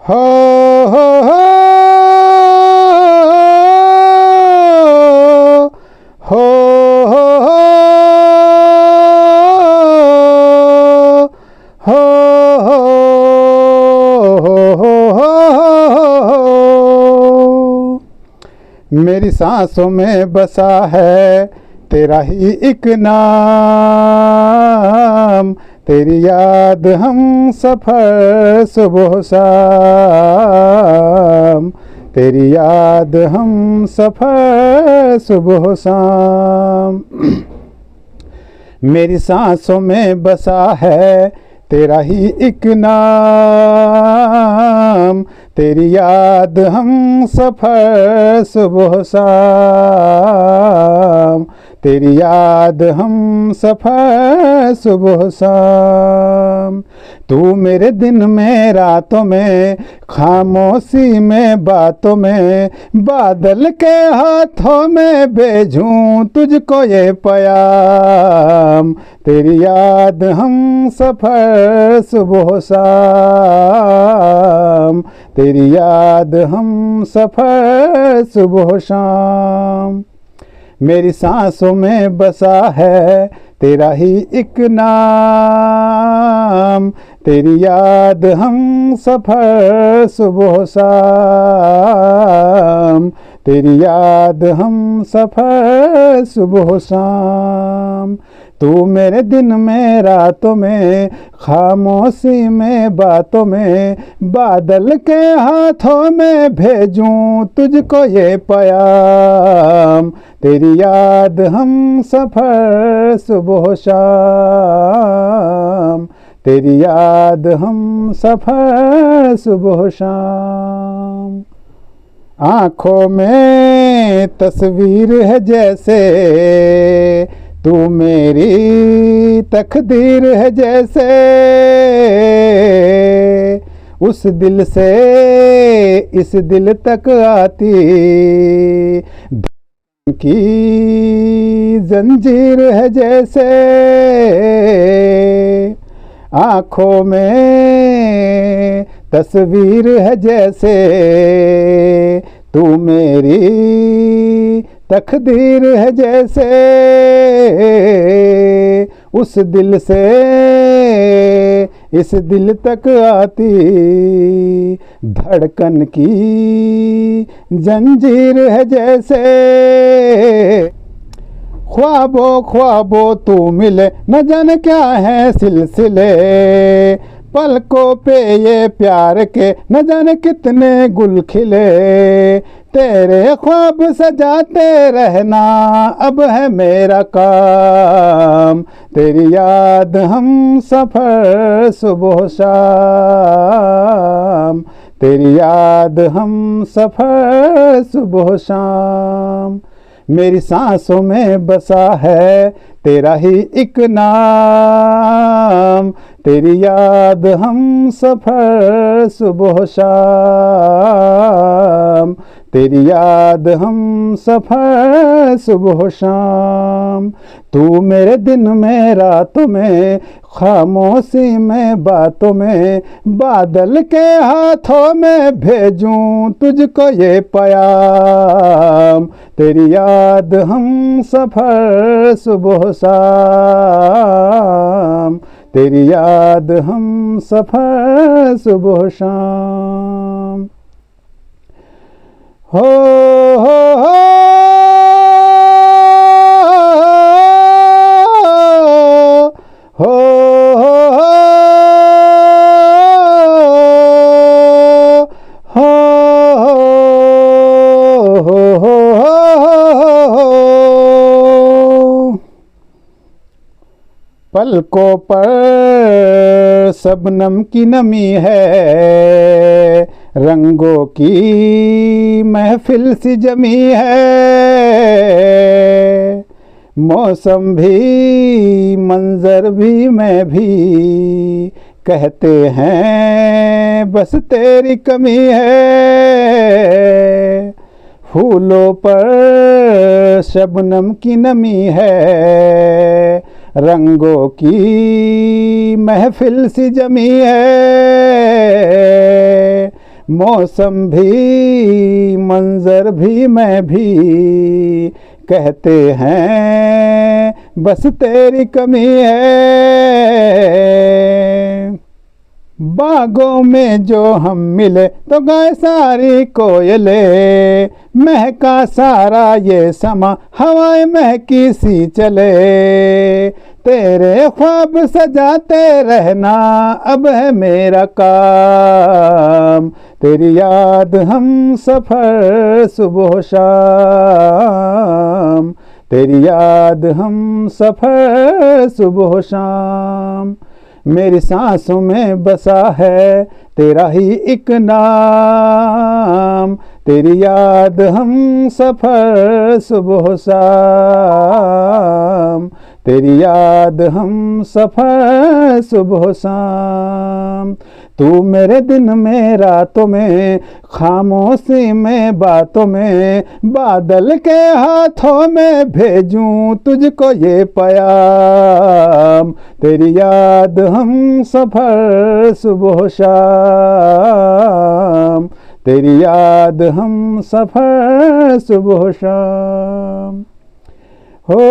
हो हो हो हो हो हो हो। मेरी सांसों में बसा है तेरा ही एक नाम, तेरी याद हम सफर सुबह शाम, तेरी याद हम सफर सुबह शाम। मेरी सांसों में बसा है तेरा ही एक नाम, तेरी याद हम सफर सुबह शाम, तेरी याद हम सफर सुबह शाम। तू मेरे दिन में रातों में, खामोशी में बातों में, बादल के हाथों में भेजूं तुझको ये प्याम, तेरी याद हम सफर सुबह शाम, तेरी याद हम सफर सुबह शाम। मेरी सांसों में बसा है तेरा ही एक नाम, तेरी याद हम सफर सुबह शाम, तेरी याद हम सफर सुबह शाम। तू मेरे दिन में रातों में, खामोशी में बातों में, बादल के हाथों में भेजूं तुझको ये प्याम, तेरी याद हम सफर सुबह शाम, तेरी याद हम सफर सुबह शाम। आँखों में तस्वीर है जैसे तू मेरी तकदीर है जैसे, उस दिल से इस दिल तक आती की जंजीर है जैसे। आँखों में तस्वीर है जैसे तू मेरी तकदीर है जैसे, उस दिल से इस दिल तक आती धड़कन की जंजीर है जैसे। ख्वाबों ख्वाबों तू मिले न जाने क्या है सिलसिले, पलकों पे ये प्यार के न जाने कितने गुल खिले, तेरे ख्वाब सजाते रहना अब है मेरा काम, तेरी याद हम सफर सुबह शाम, तेरी याद हम सफर सुबह शाम। मेरी सांसों में बसा है तेरा ही एक नाम, तेरी याद हम सफर सुबह शाम, तेरी याद हम सफर सुबह शाम। तू मेरे दिन में रातों में, खामोशी में बातों में, बादल के हाथों में भेजूं तुझको ये प्याम, तेरी याद हम सफर सुबह शाम, तेरी याद हम सफर सुबह शाम। हो हो हो हो हो हो हो। पलकों पर शबनम की नमी है, रंगों की महफिल सी जमी है, मौसम भी मंजर भी मैं भी कहते हैं बस तेरी कमी है। फूलों पर शबनम की नमी है, रंगों की महफिल सी जमी है, मौसम भी मंजर भी मैं भी कहते हैं बस तेरी कमी है। बागों में जो हम मिले तो गाए सारी कोयले, महका सारा ये समा हवाएं महकी सी चले। तेरे ख्वाब सजाते रहना अब है मेरा काम, तेरी याद हम सफर सुबह शाम, तेरी याद हम सफर सुबह शाम। मेरी सांसों में बसा है तेरा ही एक नाम, तेरी याद हम सफर सुबह शाम, तेरी याद हम सफर सुबह शाम। तू मेरे दिन में रातों में, खामोशी में बातों में, बादल के हाथों में भेजूं तुझको ये प्याम। तेरी याद हम सफर सुबह शाम, तेरी याद हम सफर सुबह शाम। हो